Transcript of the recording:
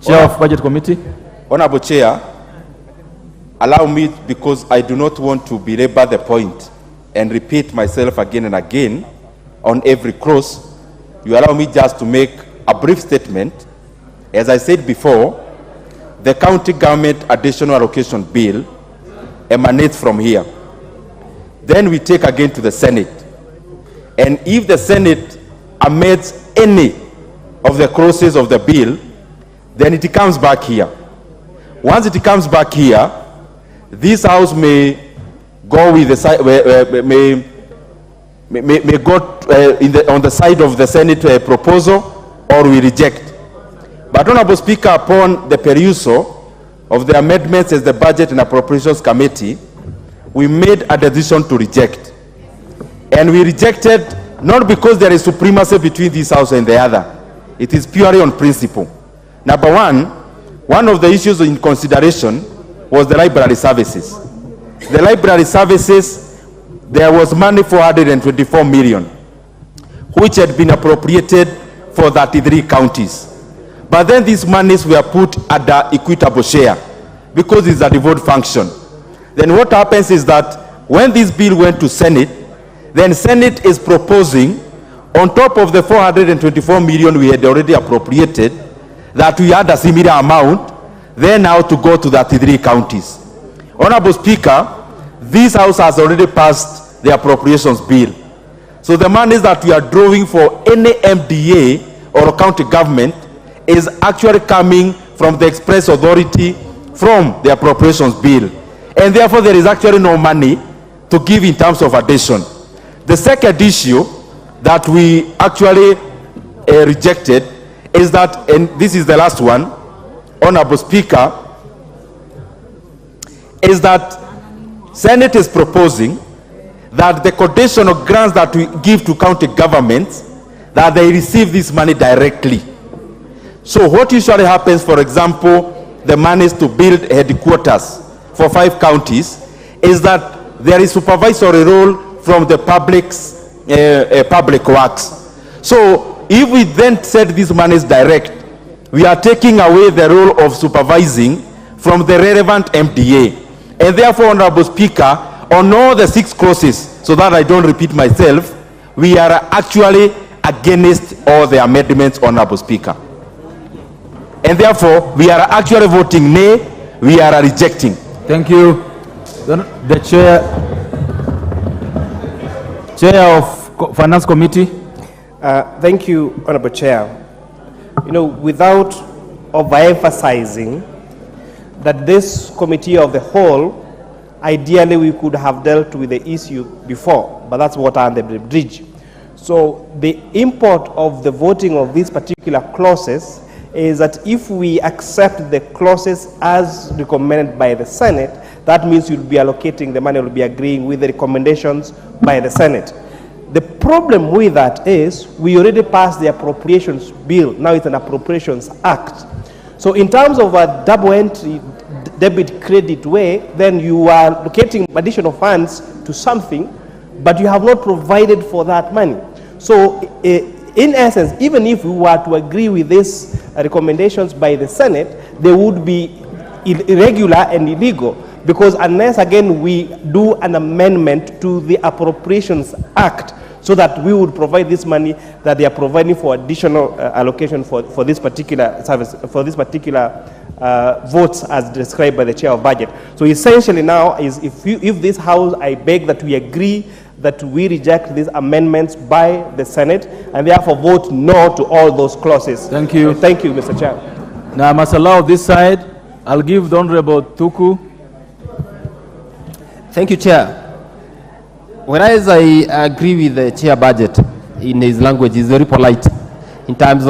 Chair of Budget Committee. Honorable Chair, allow me, because I do not want to belabor the point and repeat myself again and again on every clause, you allow me just to make a brief statement. As I said before, the county government additional allocation bill emanates from here. Then we take again to the Senate. And if the Senate amends any of the clauses of the bill, then it comes back here. Once it comes back here, this House may go with the side, may go on the side of the Senate proposal, or we reject. But Honorable Speaker, upon the perusal of the amendments as the Budget and Appropriations Committee, we made a decision to reject. And we rejected not because there is supremacy between this House and the other. It is purely on principle. Number one of the issues in consideration was the library services. The library services, there was money for 124 million, which had been appropriated for 33 counties. But then these monies were put at the equitable share because it's a devolved function. Then what happens is that when this bill went to Senate, then Senate is proposing, on top of the 424 million we had already appropriated, that we had a similar amount, then now to go to the 33 counties. Honorable Speaker, this House has already passed the appropriations bill. So the monies that we are drawing for any MDA or county government is actually coming from the express authority from the appropriations bill. And therefore there is actually no money to give in terms of addition. The second issue that we actually rejected is that, and this is the last one, Honorable Speaker, is that Senate is proposing that the conditional grants that we give to county governments, that they receive this money directly. So what usually happens, for example, the monies to build headquarters for 5 counties, is that there is supervisory role from the public works. So if we then set these monies direct, we are taking away the role of supervising from the relevant MDA. And therefore, Honorable Speaker, on all the 6 clauses, so that I don't repeat myself, we are actually against all the amendments, Honorable Speaker. And therefore, we are actually voting nay, we are rejecting. Thank you. The Chair of Finance Committee. Thank you, Honorable Chair. You know, without overemphasizing that this committee of the whole, ideally we could have dealt with the issue before, but that's water under the bridge. So the import of the voting of these particular clauses is that if we accept the clauses as recommended by the Senate, that means you'll be allocating the money, will be agreeing with the recommendations by the Senate. The problem with that is we already passed the appropriations bill. Now it's an appropriations act. So in terms of a double entry debit credit way, then you are allocating additional funds to something, but you have not provided for that money. So in essence, even if we were to agree with these recommendations by the Senate, they would be irregular and illegal, because unless again we do an amendment to the Appropriations Act so that we would provide this money that they are providing for additional allocation for this particular service, for this particular votes as described by the Chair of Budget. So essentially now is if this House, I beg that we agree that we reject these amendments by the Senate and therefore vote no to all those clauses. Thank you. Thank you, Mr. Chair. Now I must allow this side. I'll give the Honorable Tuku. Thank you, Chair. Whereas I agree with the Chair Budget in his language, he's very polite in terms of